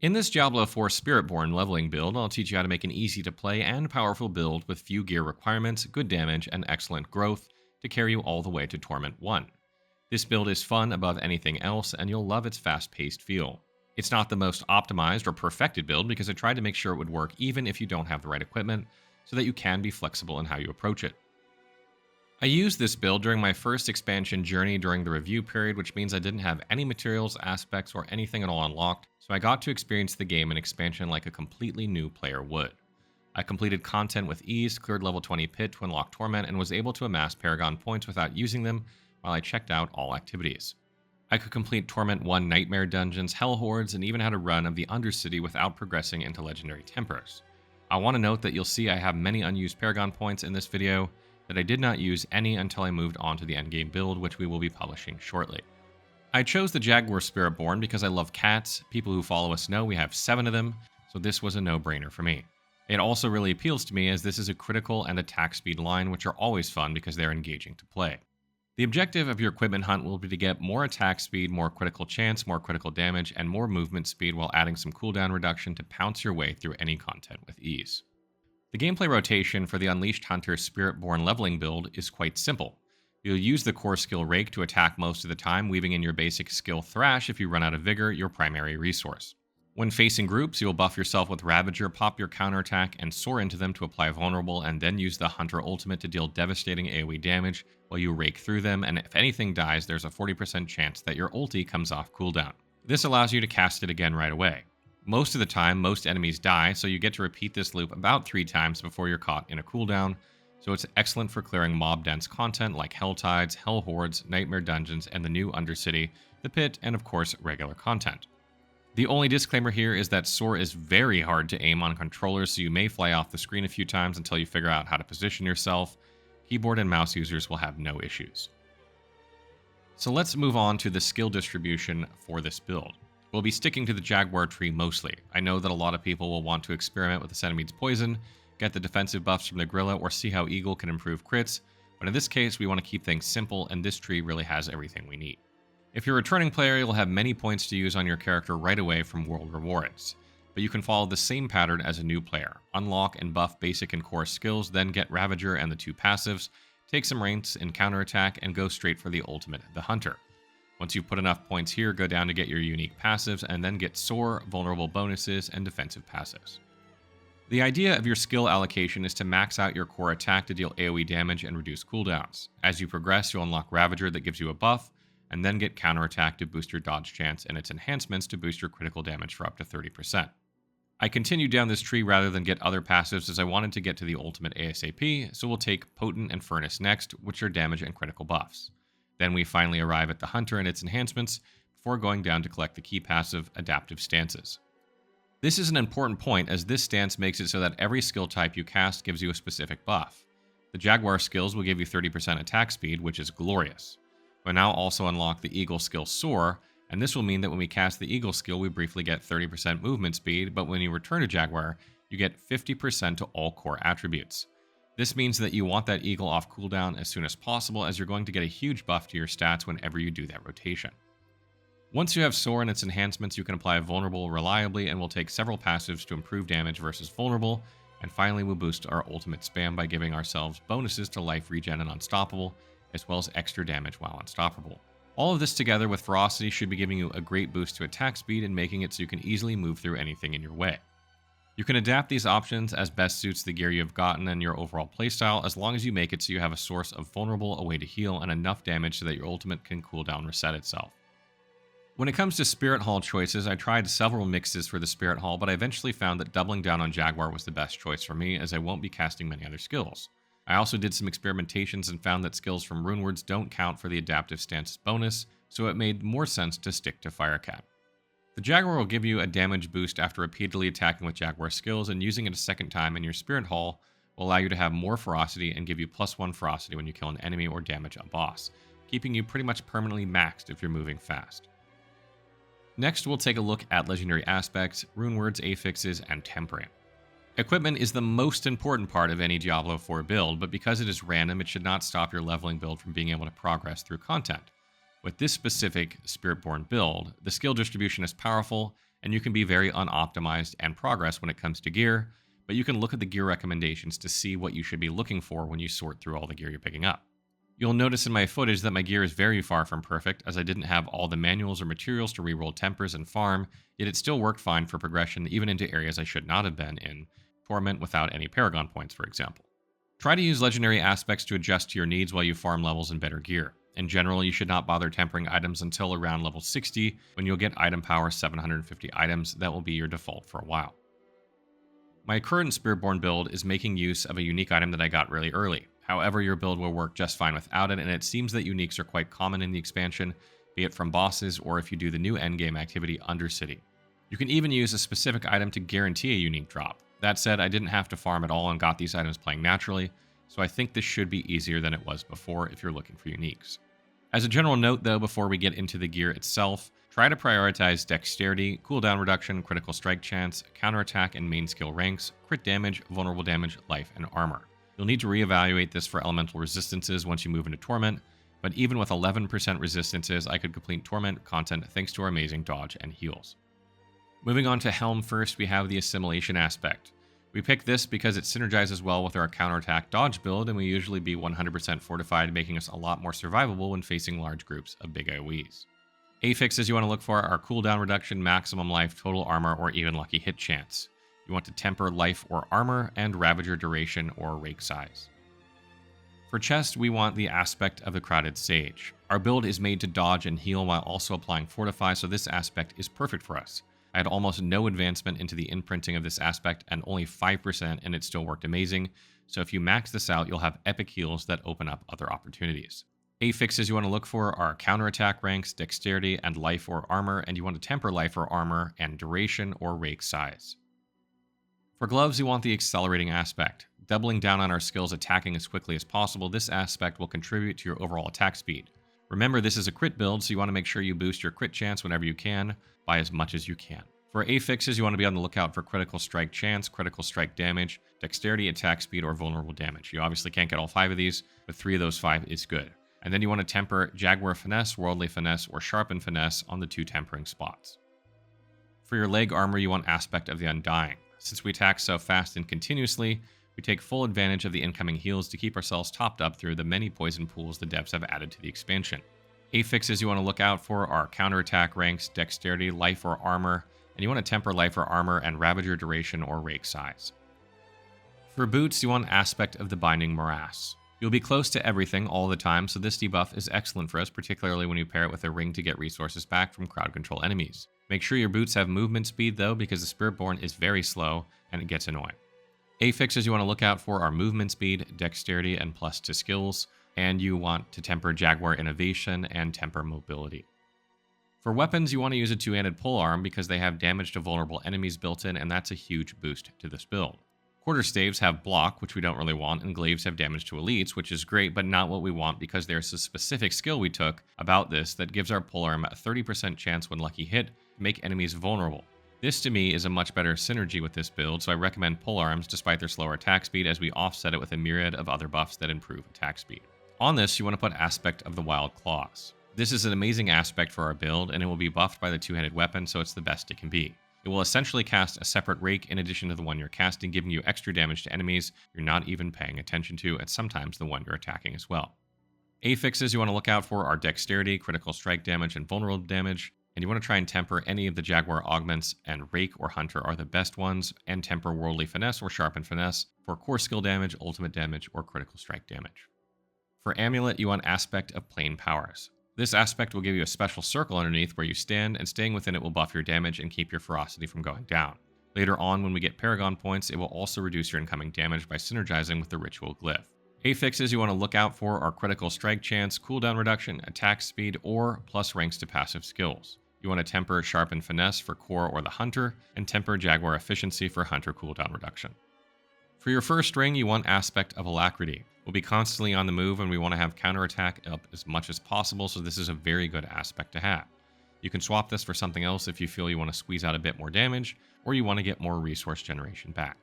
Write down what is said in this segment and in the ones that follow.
In this Diablo 4 Spiritborn leveling build, I'll teach you how to make an easy to play and powerful build with few gear requirements, good damage, and excellent growth to carry you all the way to Torment 1. This build is fun above anything else, and you'll love its fast-paced feel. It's not the most optimized or perfected build because I tried to make sure it would work even if you don't have the right equipment, so that you can be flexible in how you approach it. I used this build during my first expansion journey during the review period, which means I didn't have any materials, aspects, or anything at all unlocked, so I got to experience the game and expansion like a completely new player would. I completed content with ease, cleared level 20 pit to unlock Torment, and was able to amass Paragon points without using them while I checked out all activities. I could complete Torment 1 Nightmare dungeons, Hell Hordes, and even had a run of the Undercity without progressing into Legendary Templars. I want to note that you'll see I have many unused Paragon points in this video, that I did not use any until I moved on to the endgame build, which we will be publishing shortly. I chose the Jaguar Spiritborn because I love cats. People who follow us know we have 7 of them, so this was a no-brainer for me. It also really appeals to me as this is a critical and attack speed line, which are always fun because they're engaging to play. The objective of your equipment hunt will be to get more attack speed, more critical chance, more critical damage, and more movement speed while adding some cooldown reduction to pounce your way through any content with ease. The gameplay rotation for the Unleashed Hunter Spiritborn leveling build is quite simple. You'll use the core skill Rake to attack most of the time, weaving in your basic skill Thrash if you run out of Vigor, your primary resource. When facing groups, you'll buff yourself with Ravager, pop your counterattack, and soar into them to apply Vulnerable, and then use the Hunter Ultimate to deal devastating AoE damage while you rake through them, and if anything dies, there's a 40% chance that your ulti comes off cooldown. This allows you to cast it again right away. Most of the time, most enemies die, so you get to repeat this loop about 3 times before you're caught in a cooldown, so it's excellent for clearing mob-dense content like Hell Tides, Hell Hordes, Nightmare Dungeons, and the new Undercity, the Pit, and of course, regular content. The only disclaimer here is that Soar is very hard to aim on controllers, so you may fly off the screen a few times until you figure out how to position yourself. Keyboard and mouse users will have no issues. So let's move on to the skill distribution for this build. We'll be sticking to the Jaguar tree mostly. I know that a lot of people will want to experiment with the Centimede's Poison, get the defensive buffs from the Gorilla, or see how Eagle can improve crits, but in this case we want to keep things simple, and this tree really has everything we need. If you're a returning player, you'll have many points to use on your character right away from World Rewards, but you can follow the same pattern as a new player. Unlock and buff basic and core skills, then get Ravager and the 2 passives, take some ranks in counterattack, and go straight for the ultimate, the Hunter. Once you've put enough points here, go down to get your unique passives, and then get Soar, vulnerable bonuses, and defensive passives. The idea of your skill allocation is to max out your core attack to deal AoE damage and reduce cooldowns. As you progress, you'll unlock Ravager that gives you a buff, and then get counterattack to boost your dodge chance and its enhancements to boost your critical damage for up to 30%. I continued down this tree rather than get other passives as I wanted to get to the ultimate ASAP, so we'll take Potent and Furnace next, which are damage and critical buffs. Then we finally arrive at the Hunter and its enhancements before going down to collect the key passive, Adaptive Stances. This is an important point as this stance makes it so that every skill type you cast gives you a specific buff. The Jaguar skills will give you 30% attack speed, which is glorious. We'll now also unlock the Eagle skill Soar, and this will mean that when we cast the Eagle skill we briefly get 30% movement speed, but when you return to Jaguar, you get 50% to all core attributes. This means that you want that Eagle off cooldown as soon as possible, as you're going to get a huge buff to your stats whenever you do that rotation. Once you have Soar and its enhancements, you can apply Vulnerable reliably, and we'll take several passives to improve damage versus Vulnerable, and finally we'll boost our ultimate spam by giving ourselves bonuses to life regen and Unstoppable, as well as extra damage while unstoppable. All of this together with Ferocity should be giving you a great boost to attack speed and making it so you can easily move through anything in your way. You can adapt these options as best suits the gear you've gotten and your overall playstyle, as long as you make it so you have a source of Vulnerable, a way to heal, and enough damage so that your ultimate can cooldown reset itself. When it comes to Spirit Hall choices, I tried several mixes for the Spirit Hall, but I eventually found that doubling down on Jaguar was the best choice for me, as I won't be casting many other skills. I also did some experimentations and found that skills from Runewords don't count for the Adaptive Stances bonus, so it made more sense to stick to Firecat. The Jaguar will give you a damage boost after repeatedly attacking with Jaguar skills, and using it a second time in your Spirit Hall will allow you to have more Ferocity and give you +1 Ferocity when you kill an enemy or damage a boss, keeping you pretty much permanently maxed if you're moving fast. Next, we'll take a look at legendary aspects, Runewords, Affixes, and Tempering. Equipment is the most important part of any Diablo 4 build, but because it is random, it should not stop your leveling build from being able to progress through content. With this specific Spiritborn build, the skill distribution is powerful, and you can be very unoptimized and progress when it comes to gear, but you can look at the gear recommendations to see what you should be looking for when you sort through all the gear you're picking up. You'll notice in my footage that my gear is very far from perfect, as I didn't have all the manuals or materials to reroll tempers and farm, yet it still worked fine for progression even into areas I should not have been in, Torment without any Paragon points for example. Try to use legendary aspects to adjust to your needs while you farm levels and better gear. In general, you should not bother tempering items until around level 60, when you'll get item power 750 items that will be your default for a while. My current Spiritborn build is making use of a unique item that I got really early. However, your build will work just fine without it, and it seems that uniques are quite common in the expansion, be it from bosses or if you do the new endgame activity Undercity. You can even use a specific item to guarantee a unique drop. That said, I didn't have to farm at all and got these items playing naturally, so I think this should be easier than it was before if you're looking for uniques. As a general note though, before we get into the gear itself, try to prioritize dexterity, cooldown reduction, critical strike chance, counterattack and main skill ranks, crit damage, vulnerable damage, life, and armor. You'll need to reevaluate this for elemental resistances once you move into Torment, but even with 11% resistances, I could complete Torment content thanks to our amazing dodge and heals. Moving on to Helm first, we have the Assimilation aspect. We picked this because it synergizes well with our counterattack dodge build, and we usually be 100% fortified, making us a lot more survivable when facing large groups of big AoEs. Affixes you want to look for are cooldown reduction, maximum life, total armor, or even lucky hit chance. You want to temper life or armor, and Ravager duration or rake size. For chest, we want the aspect of the Crowded Sage. Our build is made to dodge and heal while also applying Fortify, so this aspect is perfect for us. I had almost no advancement into the imprinting of this aspect and only 5%, and it still worked amazing, so if you max this out, you'll have epic heals that open up other opportunities. Affixes you want to look for are counterattack ranks, dexterity, and life or armor, and you want to temper life or armor and duration or rake size. For gloves, you want the accelerating aspect. Doubling down on our skills attacking as quickly as possible, this aspect will contribute to your overall attack speed. Remember, this is a crit build, so you want to make sure you boost your crit chance whenever you can, by as much as you can. For affixes, you want to be on the lookout for critical strike chance, critical strike damage, dexterity, attack speed, or vulnerable damage. You obviously can't get all 5 of these, but 3 of those 5 is good. And then you want to temper Jaguar finesse, worldly finesse, or sharpen finesse on the 2 tempering spots. For your leg armor, you want aspect of the undying. Since we attack so fast and continuously, we take full advantage of the incoming heals to keep ourselves topped up through the many poison pools the devs have added to the expansion. Affixes you want to look out for are counterattack ranks, dexterity, life or armor, and you want to temper life or armor and Ravager duration or rake size. For boots, you want aspect of the Binding Morass. You'll be close to everything all the time, so this debuff is excellent for us, particularly when you pair it with a ring to get resources back from crowd control enemies. Make sure your boots have movement speed though, because the Spiritborn is very slow and it gets annoying. Affixes you want to look out for are movement speed, dexterity, and plus to skills, and you want to temper Jaguar innovation and temper mobility. For weapons, you want to use a 2-handed polearm because they have damage to vulnerable enemies built in, and that's a huge boost to this build. Quarterstaves have block, which we don't really want, and glaives have damage to elites, which is great, but not what we want because there's a specific skill we took about this that gives our polearm a 30% chance when lucky hit to make enemies vulnerable. This to me is a much better synergy with this build, so I recommend polearms despite their slower attack speed as we offset it with a myriad of other buffs that improve attack speed. On this, you want to put aspect of the Wild Claws. This is an amazing aspect for our build, and it will be buffed by the 2-handed weapon, so it's the best it can be. It will essentially cast a separate rake in addition to the one you're casting, giving you extra damage to enemies you're not even paying attention to, and sometimes the one you're attacking as well. Affixes you want to look out for are dexterity, critical strike damage, and vulnerable damage, and you want to try and temper any of the Jaguar augments, and Rake or Hunter are the best ones, and temper Worldly Finesse or Sharpen Finesse for core skill damage, ultimate damage, or critical strike damage. For Amulet, you want aspect of Plane Powers. This aspect will give you a special circle underneath where you stand, and staying within it will buff your damage and keep your ferocity from going down. Later on, when we get Paragon points, it will also reduce your incoming damage by synergizing with the ritual glyph. Affixes you want to look out for are critical strike chance, cooldown reduction, attack speed, or plus ranks to passive skills. You want to temper Sharpen Finesse for core or the Hunter, and temper Jaguar efficiency for Hunter cooldown reduction. For your first ring, you want aspect of Alacrity. We'll be constantly on the move, and we want to have counterattack up as much as possible, so this is a very good aspect to have. You can swap this for something else if you feel you want to squeeze out a bit more damage, or you want to get more resource generation back.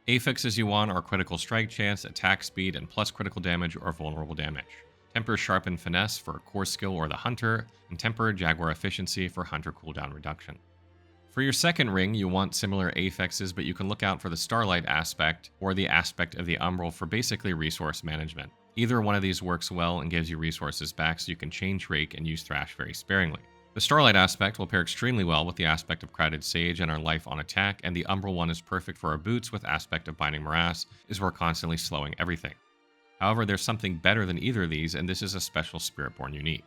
Affixes you want are critical strike chance, attack speed, and plus critical damage or vulnerable damage. Temper Sharpen Finesse for core skill or the Hunter, and temper Jaguar efficiency for Hunter cooldown reduction. For your second ring, you want similar affixes, but you can look out for the Starlight aspect or the aspect of the Umbral for basically resource management. Either one of these works well and gives you resources back so you can change rake and use Thrash very sparingly. The Starlight aspect will pair extremely well with the aspect of Crowded Sage and our life on attack, and the Umbral one is perfect for our boots with aspect of Binding Morass, as we're constantly slowing everything. However, there's something better than either of these, and this is a special Spiritborn unique.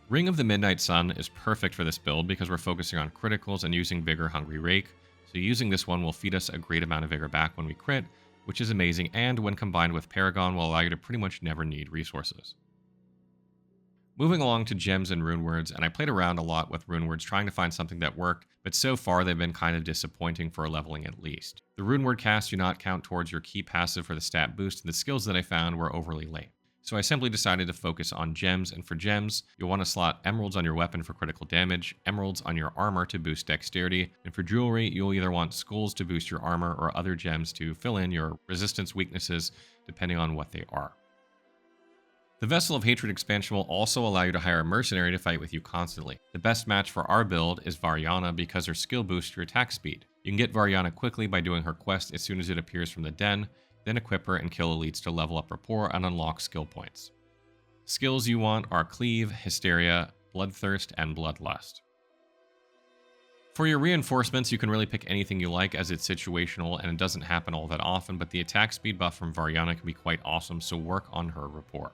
Ring of the Midnight Sun is perfect for this build because we're focusing on criticals and using Vigor Hungry Rake, so using this one will feed us a great amount of Vigor back when we crit, which is amazing, and when combined with Paragon will allow you to pretty much never need resources. Moving along to gems and Runewords, and I played around a lot with Runewords trying to find something that worked, but so far they've been kind of disappointing for leveling at least. The Runeword casts do not count towards your key passive for the stat boost, and the skills that I found were overly lame. So I simply decided to focus on gems, and for gems, you'll want to slot emeralds on your weapon for critical damage, emeralds on your armor to boost dexterity, and for jewelry, you'll either want skulls to boost your armor or other gems to fill in your resistance weaknesses, depending on what they are. The Vessel of Hatred expansion will also allow you to hire a mercenary to fight with you constantly. The best match for our build is Variana because her skill boosts your attack speed. You can get Variana quickly by doing her quest as soon as it appears from the den, then equip her and kill elites to level up rapport and unlock skill points. Skills you want are Cleave, Hysteria, Bloodthirst, and Bloodlust. For your reinforcements, you can really pick anything you like as it's situational and it doesn't happen all that often, but the attack speed buff from Variana can be quite awesome, so work on her rapport.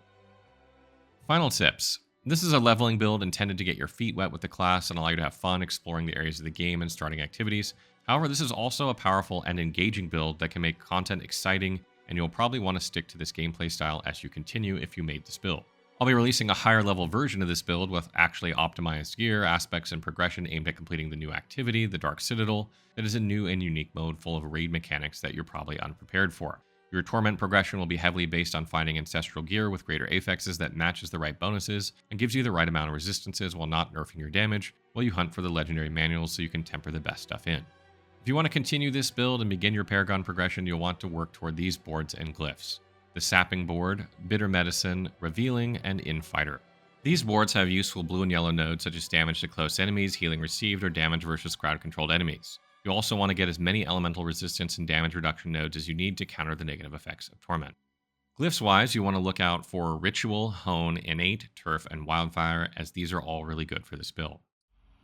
Final tips. This is a leveling build intended to get your feet wet with the class and allow you to have fun exploring the areas of the game and starting activities. However, this is also a powerful and engaging build that can make content exciting, and you'll probably want to stick to this gameplay style as you continue if you made this build. I'll be releasing a higher level version of this build with actually optimized gear, aspects, and progression aimed at completing the new activity, the Dark Citadel, that is a new and unique mode full of raid mechanics that you're probably unprepared for. Your Torment progression will be heavily based on finding ancestral gear with greater affixes that matches the right bonuses and gives you the right amount of resistances while not nerfing your damage, while you hunt for the legendary manuals so you can temper the best stuff in. If you want to continue this build and begin your Paragon progression, you'll want to work toward these boards and glyphs: the Sapping Board, Bitter Medicine, Revealing, and Infighter. These boards have useful blue and yellow nodes such as damage to close enemies, healing received, or damage versus crowd-controlled enemies. You also want to get as many elemental resistance and damage reduction nodes as you need to counter the negative effects of Torment. Glyphs-wise, you want to look out for Ritual, Hone, Innate, Turf, and Wildfire, as these are all really good for this build.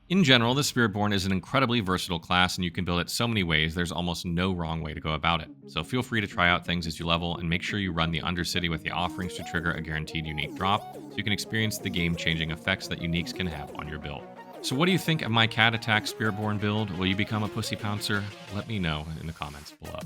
In general, the Spiritborn is an incredibly versatile class, and you can build it so many ways, there's almost no wrong way to go about it. So feel free to try out things as you level, and make sure you run the Undercity with the offerings to trigger a guaranteed unique drop, so you can experience the game-changing effects that uniques can have on your build. So what do you think of my Cat Attack Spiritborn build? Will you become a Pussy Pouncer? Let me know in the comments below.